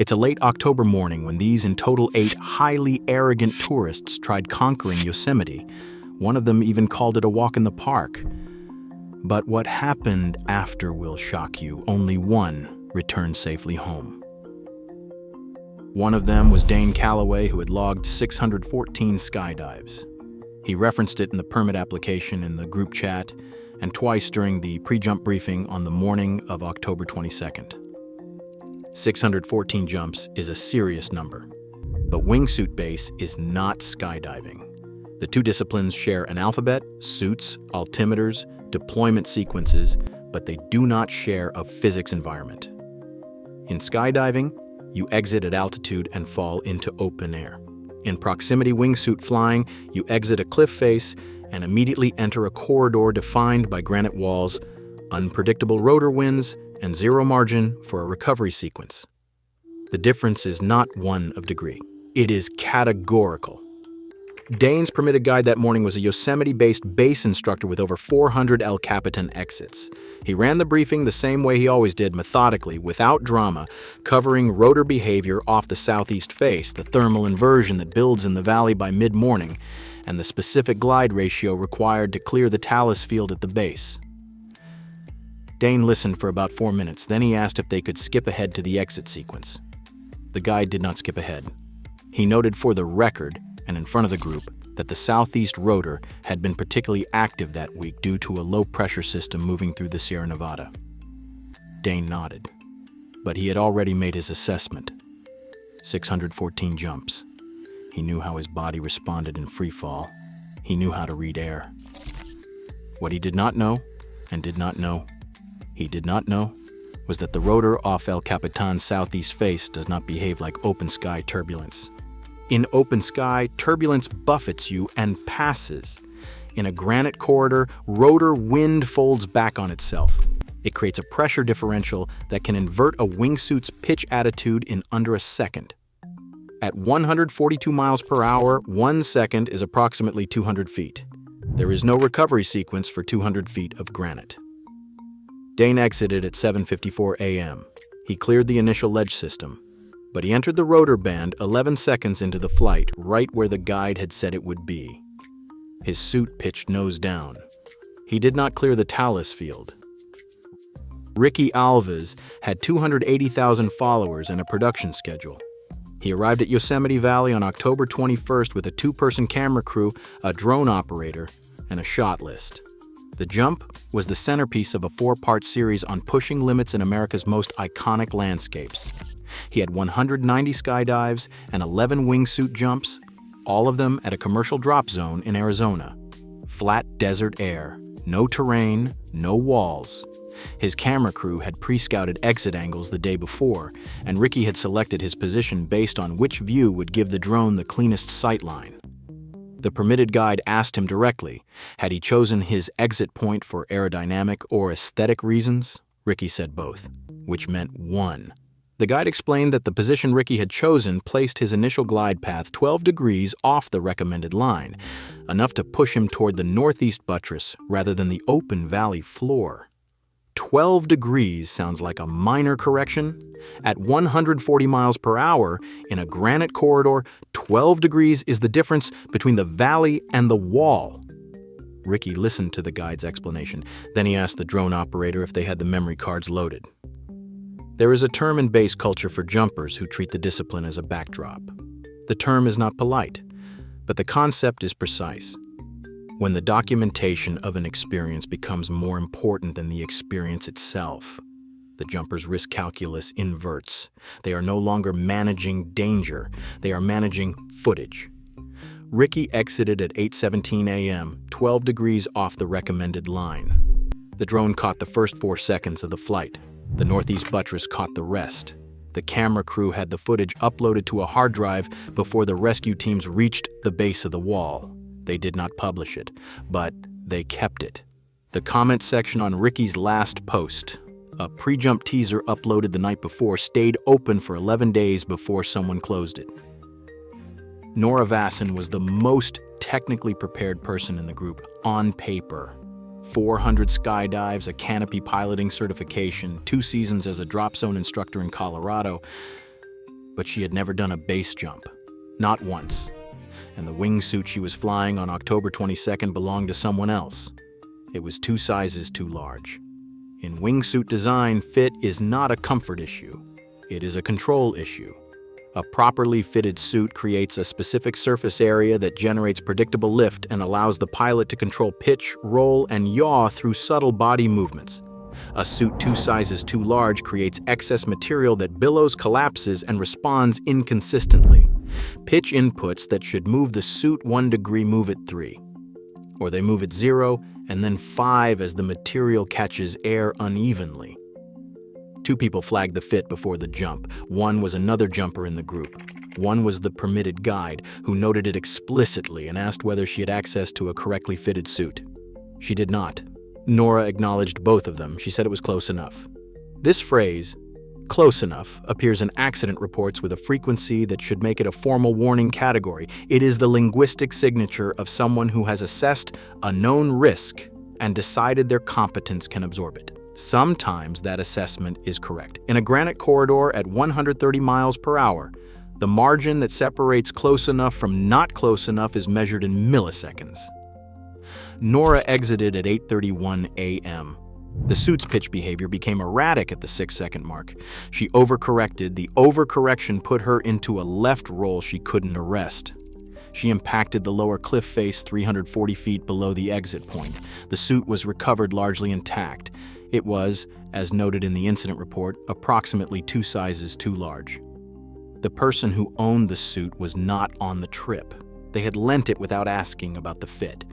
It's a late October morning when these in total 8 highly arrogant tourists tried conquering Yosemite. One of them even called it a walk in the park. But what happened after will shock you. Only one returned safely home. One of them was Dne Callaway, who had logged 614 skydives. He referenced it in the permit application in the group chat and twice during the pre-jump briefing on the morning of October 22nd. 614 jumps is a serious number, but wingsuit base is not skydiving. The two disciplines share an alphabet, suits, altimeters, deployment sequences, but they do not share a physics environment. In skydiving, you exit at altitude and fall into open air. In proximity wingsuit flying, you exit a cliff face and immediately enter a corridor defined by granite walls, unpredictable rotor winds, and zero margin for a recovery sequence. The difference is not one of degree. It is categorical. Dane's permitted guide that morning was a Yosemite-based base instructor with over 400 El Capitan exits. He ran the briefing the same way he always did, methodically, without drama, covering rotor behavior off the southeast face, the thermal inversion that builds in the valley by mid-morning, and the specific glide ratio required to clear the talus field at the base. Dane listened for about 4 minutes, then he asked if they could skip ahead to the exit sequence. The guide did not skip ahead. He noted for the record, and in front of the group, that the southeast rotor had been particularly active that week due to a low-pressure system moving through the Sierra Nevada. Dane nodded, but he had already made his assessment. 614 jumps. He knew how his body responded in free fall. He knew how to read air. What he did not know, and did not know, he did not know, was that the rotor off El Capitan's southeast face does not behave like open sky turbulence. In open sky, turbulence buffets you and passes. In a granite corridor, rotor wind folds back on itself. It creates a pressure differential that can invert a wingsuit's pitch attitude in under a second. At 142 miles per hour, 1 second is approximately 200 feet. There is no recovery sequence for 200 feet of granite. Dane exited at 7:54 a.m. He cleared the initial ledge system, but he entered the rotor band 11 seconds into the flight, right where the guide had said it would be. His suit pitched nose down. He did not clear the talus field. Ricky Alves had 280,000 followers and a production schedule. He arrived at Yosemite Valley on October 21st with a 2-person camera crew, a drone operator, and a shot list. The jump was the centerpiece of a 4-part series on pushing limits in America's most iconic landscapes. He had 190 skydives and 11 wingsuit jumps, all of them at a commercial drop zone in Arizona. Flat desert air, no terrain, no walls. His camera crew had pre-scouted exit angles the day before, and Ricky had selected his position based on which view would give the drone the cleanest sightline. The permitted guide asked him directly, had he chosen his exit point for aerodynamic or aesthetic reasons? Ricky said both, which meant one. The guide explained that the position Ricky had chosen placed his initial glide path 12 degrees off the recommended line, enough to push him toward the northeast buttress rather than the open valley floor. 12 degrees sounds like a minor correction. At 140 miles per hour, in a granite corridor, 12 degrees is the difference between the valley and the wall. Ricky listened to the guide's explanation. Then he asked the drone operator if they had the memory cards loaded. There is a term in base culture for jumpers who treat the discipline as a backdrop. The term is not polite, but the concept is precise. When the documentation of an experience becomes more important than the experience itself, the jumper's risk calculus inverts. They are no longer managing danger, they are managing footage. Ricky exited at 8:17 a.m., 12 degrees off the recommended line. The drone caught the first 4 seconds of the flight. The northeast buttress caught the rest. The camera crew had the footage uploaded to a hard drive before the rescue teams reached the base of the wall. They did not publish it, but they kept it. The comment section on Ricky's last post, a pre-jump teaser uploaded the night before, stayed open for 11 days before someone closed it. Nora Vassan was the most technically prepared person in the group, on paper. 400 skydives, a canopy piloting certification, 2 seasons as a drop zone instructor in Colorado. but she had never done a base jump. Not once. And the wingsuit she was flying on October 22nd belonged to someone else. It was 2 sizes too large. In wingsuit design, fit is not a comfort issue. It is a control issue. A properly fitted suit creates a specific surface area that generates predictable lift and allows the pilot to control pitch, roll, and yaw through subtle body movements. A suit 2 sizes too large creates excess material that billows, collapses, and responds inconsistently. Pitch inputs that should move the suit 1 degree move it 3. Or they move it 0 and then 5 as the material catches air unevenly. 2 people flagged the fit before the jump. One was another jumper in the group. One was the permitted guide, who noted it explicitly and asked whether she had access to a correctly fitted suit. She did not. Nora acknowledged both of them. She said it was close enough. This phrase, close enough, appears in accident reports with a frequency that should make it a formal warning category. It is the linguistic signature of someone who has assessed a known risk and decided their competence can absorb it. Sometimes that assessment is correct. In a granite corridor at 130 miles per hour, the margin that separates close enough from not close enough is measured in milliseconds. Nora exited at 8:31 a.m. The suit's pitch behavior became erratic at the 6-second mark. She overcorrected. The overcorrection put her into a left roll she couldn't arrest. She impacted the lower cliff face 340 feet below the exit point. The suit was recovered largely intact. It was, as noted in the incident report, approximately 2 sizes too large. The person who owned the suit was not on the trip. They had lent it without asking about the fit.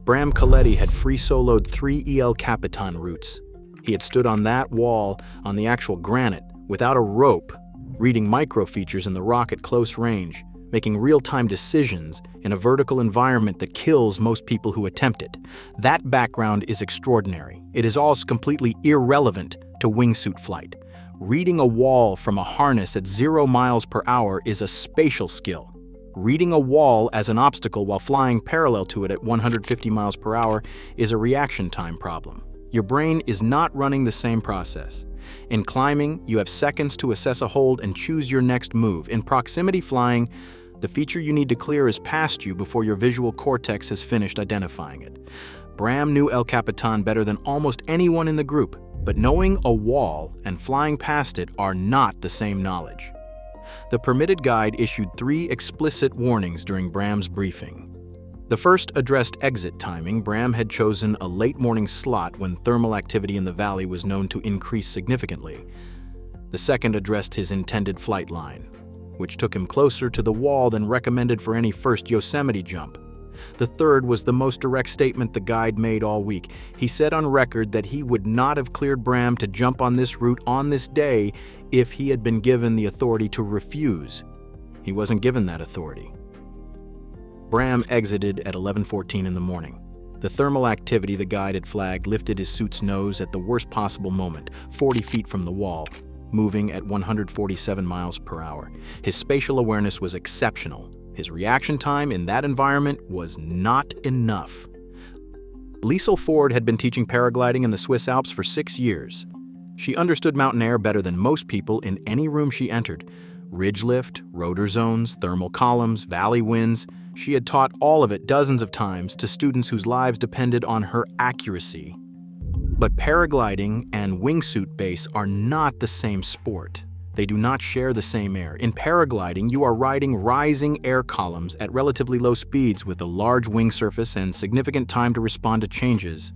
Bram Kleti had free soloed 3 El Capitan routes. He had stood on that wall, on the actual granite, without a rope, reading microfeatures in the rock at close range, making real-time decisions in a vertical environment that kills most people who attempt it. That background is extraordinary. It is also completely irrelevant to wingsuit flight. Reading a wall from a harness at 0 miles per hour is a spatial skill. Reading a wall as an obstacle while flying parallel to it at 150 miles per hour is a reaction time problem. Your brain is not running the same process. In climbing, you have seconds to assess a hold and choose your next move. In proximity flying, the feature you need to clear is past you before your visual cortex has finished identifying it. Bram knew El Capitan better than almost anyone in the group, but knowing a wall and flying past it are not the same knowledge. The permitted guide issued 3 explicit warnings during Bram's briefing. The first addressed exit timing. Bram had chosen a late morning slot when thermal activity in the valley was known to increase significantly. The second addressed his intended flight line, which took him closer to the wall than recommended for any first Yosemite jump. The third was the most direct statement the guide made all week. He said on record that he would not have cleared Bram to jump on this route on this day if he had been given the authority to refuse. He wasn't given that authority. Bram exited at 11:14 in the morning. The thermal activity the guide had flagged lifted his suit's nose at the worst possible moment, 40 feet from the wall, moving at 147 miles per hour. His spatial awareness was exceptional. His reaction time in that environment was not enough. Liesl Ford had been teaching paragliding in the Swiss Alps for 6 years. She understood mountain air better than most people in any room she entered. Ridge lift, rotor zones, thermal columns, valley winds. She had taught all of it dozens of times to students whose lives depended on her accuracy. But paragliding and wingsuit base are not the same sport. They do not share the same air. In paragliding, you are riding rising air columns at relatively low speeds with a large wing surface and significant time to respond to changes.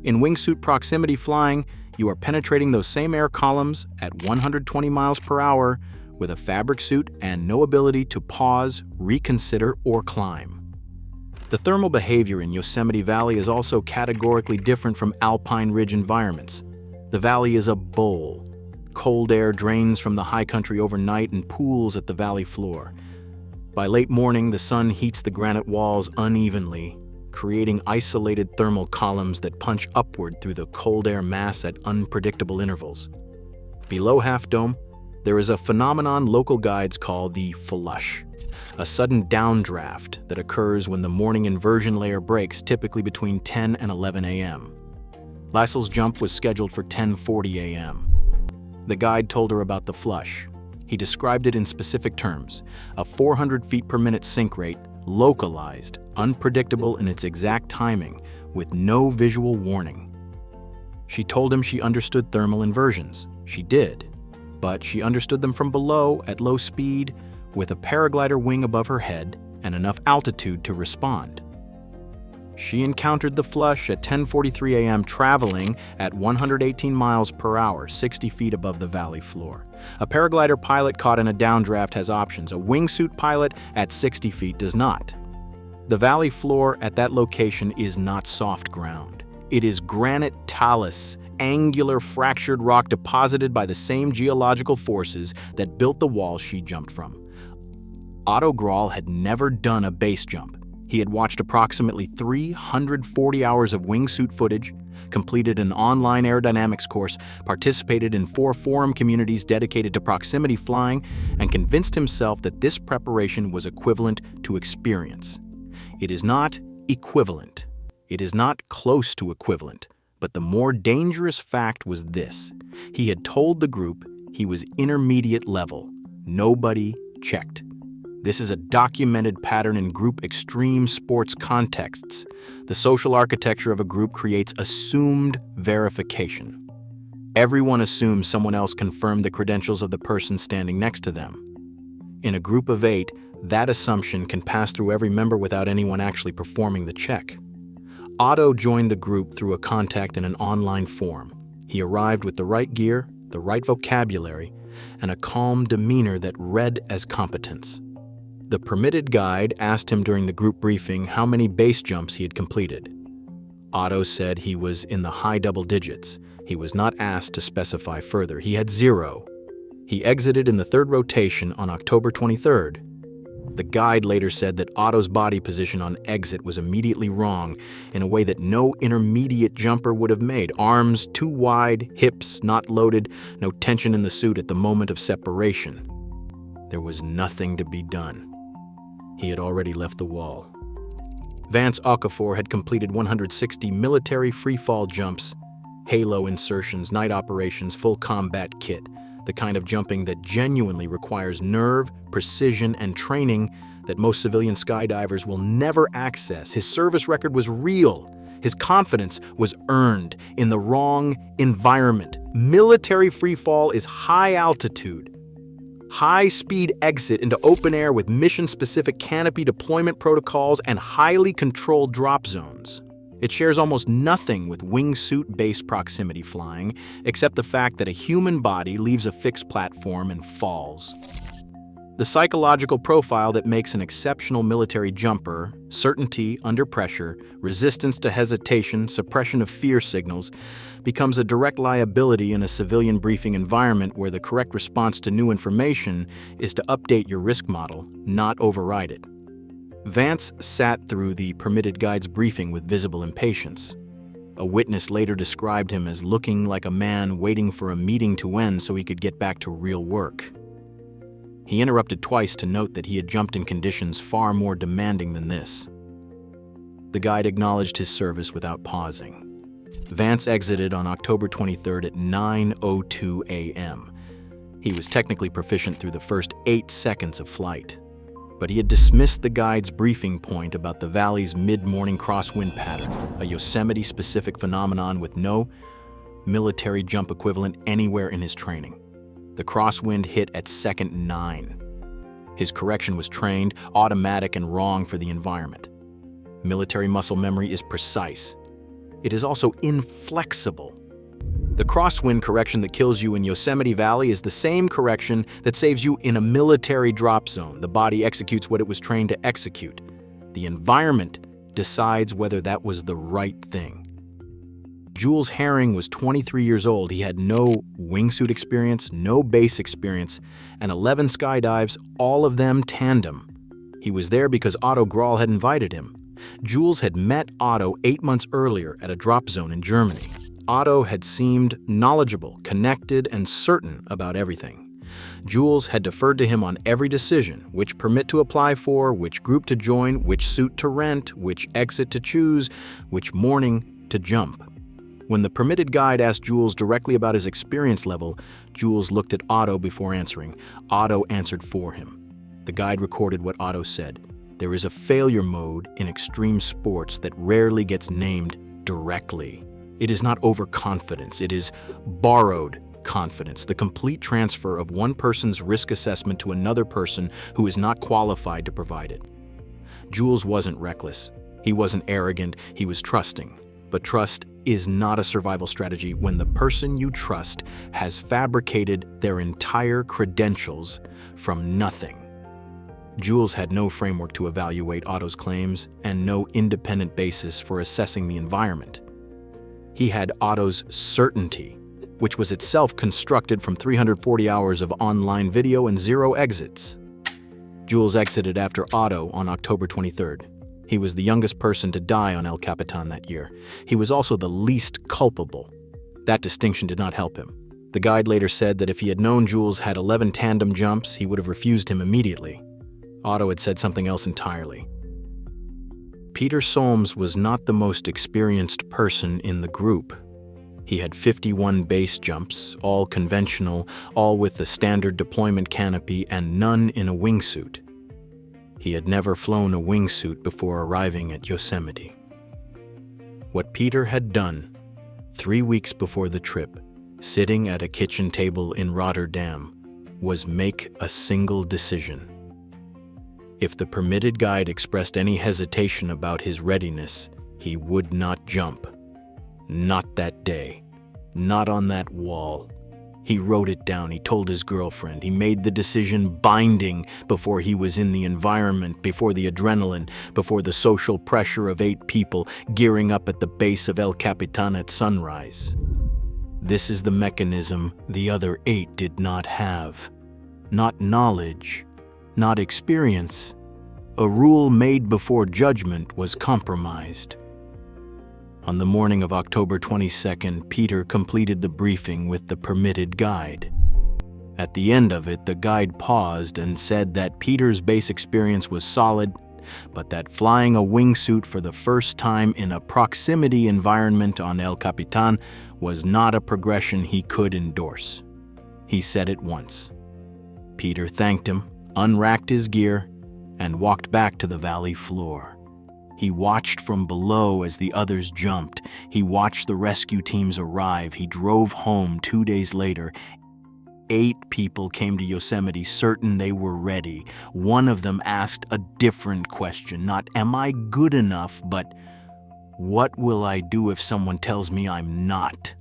In wingsuit proximity flying, you are penetrating those same air columns at 120 miles per hour with a fabric suit and no ability to pause, reconsider, or climb. The thermal behavior in Yosemite Valley is also categorically different from alpine ridge environments. The valley is a bowl. Cold air drains from the high country overnight and pools at the valley floor. By late morning, the sun heats the granite walls unevenly, creating isolated thermal columns that punch upward through the cold air mass at unpredictable intervals. Below Half Dome, there is a phenomenon local guides call the flush, a sudden downdraft that occurs when the morning inversion layer breaks, typically between 10 and 11 a.m. Liesl's jump was scheduled for 10:40 a.m. The guide told her about the flush. He described it in specific terms: a 400 feet per minute sink rate, localized, unpredictable in its exact timing, with no visual warning. She told him she understood thermal inversions. She did, but she understood them from below at low speed, with a paraglider wing above her head and enough altitude to respond. She encountered the flush at 10:43 a.m. traveling at 118 miles per hour, 60 feet above the valley floor. A paraglider pilot caught in a downdraft has options. A wingsuit pilot at 60 feet does not. The valley floor at that location is not soft ground. It is granite talus, angular fractured rock deposited by the same geological forces that built the wall she jumped from. Otto Grahl had never done a base jump. He had watched approximately 340 hours of wingsuit footage, completed an online aerodynamics course, participated in 4 forum communities dedicated to proximity flying, and convinced himself that this preparation was equivalent to experience. It is not equivalent. It is not close to equivalent. But the more dangerous fact was this: he had told the group he was intermediate level. Nobody checked. This is a documented pattern in group extreme sports contexts. The social architecture of a group creates assumed verification. Everyone assumes someone else confirmed the credentials of the person standing next to them. In a group of 8, that assumption can pass through every member without anyone actually performing the check. Otto joined the group through a contact in an online forum. He arrived with the right gear, the right vocabulary, and a calm demeanor that read as competence. The permitted guide asked him during the group briefing how many base jumps he had completed. Otto said he was in the high double digits. He was not asked to specify further. He had 0. He exited in the 3rd rotation on October 23rd. The guide later said that Otto's body position on exit was immediately wrong in a way that no intermediate jumper would have made. Arms too wide, hips not loaded, no tension in the suit at the moment of separation. There was nothing to be done. He had already left the wall. Vance Okapor had completed 160 military free-fall jumps, halo insertions, night operations, full combat kit, the kind of jumping that genuinely requires nerve, precision, and training that most civilian skydivers will never access. His service record was real. His confidence was earned in the wrong environment. Military freefall is high altitude, high-speed exit into open air with mission-specific canopy deployment protocols and highly controlled drop zones. It shares almost nothing with wingsuit-based proximity flying, except the fact that a human body leaves a fixed platform and falls. The psychological profile that makes an exceptional military jumper, certainty under pressure, resistance to hesitation, suppression of fear signals, becomes a direct liability in a civilian briefing environment where the correct response to new information is to update your risk model, not override it. Vance sat through the permitted guide's briefing with visible impatience. A witness later described him as looking like a man waiting for a meeting to end so he could get back to real work. He interrupted twice to note that he had jumped in conditions far more demanding than this. The guide acknowledged his service without pausing. Vance exited on October 23rd at 9:02 a.m. He was technically proficient through the first 8 seconds of flight, but he had dismissed the guide's briefing point about the valley's mid-morning crosswind pattern, a Yosemite-specific phenomenon with no military jump equivalent anywhere in his training. The crosswind hit at second 9. His correction was trained, automatic, and wrong for the environment. Military muscle memory is precise. It is also inflexible. The crosswind correction that kills you in Yosemite Valley is the same correction that saves you in a military drop zone. The body executes what it was trained to execute. The environment decides whether that was the right thing. Jules Herring was 23 years old. He had no wingsuit experience, no base experience, and 11 skydives, all of them tandem. He was there because Otto Grahl had invited him. Jules had met Otto 8 months earlier at a drop zone in Germany. Otto had seemed knowledgeable, connected, and certain about everything. Jules had deferred to him on every decision: which permit to apply for, which group to join, which suit to rent, which exit to choose, which morning to jump. When the permitted guide asked Jules directly about his experience level, Jules looked at Otto before answering. Otto answered for him. The guide recorded what Otto said. There is a failure mode in extreme sports that rarely gets named directly. It is not overconfidence, it is borrowed confidence, the complete transfer of one person's risk assessment to another person who is not qualified to provide it. Jules wasn't reckless. He wasn't arrogant, he was trusting. But trust is not a survival strategy when the person you trust has fabricated their entire credentials from nothing. Jules had no framework to evaluate Otto's claims and no independent basis for assessing the environment. He had Otto's certainty, which was itself constructed from 340 hours of online video and 0 exits. Jules exited after Otto on October 23rd. He was the youngest person to die on El Capitan that year. He was also the least culpable. That distinction did not help him. The guide later said that if he had known Jules had 11 tandem jumps, he would have refused him immediately. Otto had said something else entirely. Peter Solms was not the most experienced person in the group. He had 51 base jumps, all conventional, all with the standard deployment canopy and none in a wingsuit. He had never flown a wingsuit before arriving at Yosemite. What Peter had done 3 weeks before the trip, sitting at a kitchen table in Rotterdam, was make a single decision. If the permitted guide expressed any hesitation about his readiness, he would not jump. Not that day. Not on that wall. He wrote it down, he told his girlfriend. He made the decision binding before he was in the environment, before the adrenaline, before the social pressure of 8 people gearing up at the base of El Capitan at sunrise. This is the mechanism the other 8 did not have. Not knowledge, not experience. A rule made before judgment was compromised. On the morning of October 22nd, Peter completed the briefing with the permitted guide. At the end of it, the guide paused and said that Peter's base experience was solid, but that flying a wingsuit for the first time in a proximity environment on El Capitan was not a progression he could endorse. He said it once. Peter thanked him, unracked his gear, and walked back to the valley floor. He watched from below as the others jumped. He watched the rescue teams arrive. He drove home 2 days later. 8 people came to Yosemite certain they were ready. One of them asked a different question, not "Am I good enough?" but "What will I do if someone tells me I'm not?"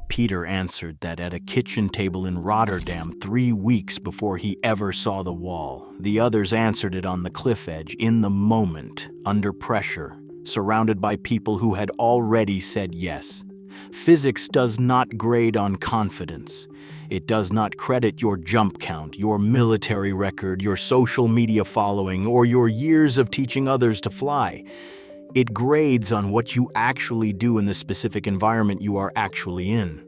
Peter answered that at a kitchen table in Rotterdam 3 weeks before he ever saw the wall. The others answered it on the cliff edge, in the moment, under pressure, surrounded by people who had already said yes. Physics does not grade on confidence. It does not credit your jump count, your military record, your social media following, or your years of teaching others to fly. It grades on what you actually do in the specific environment you are actually in.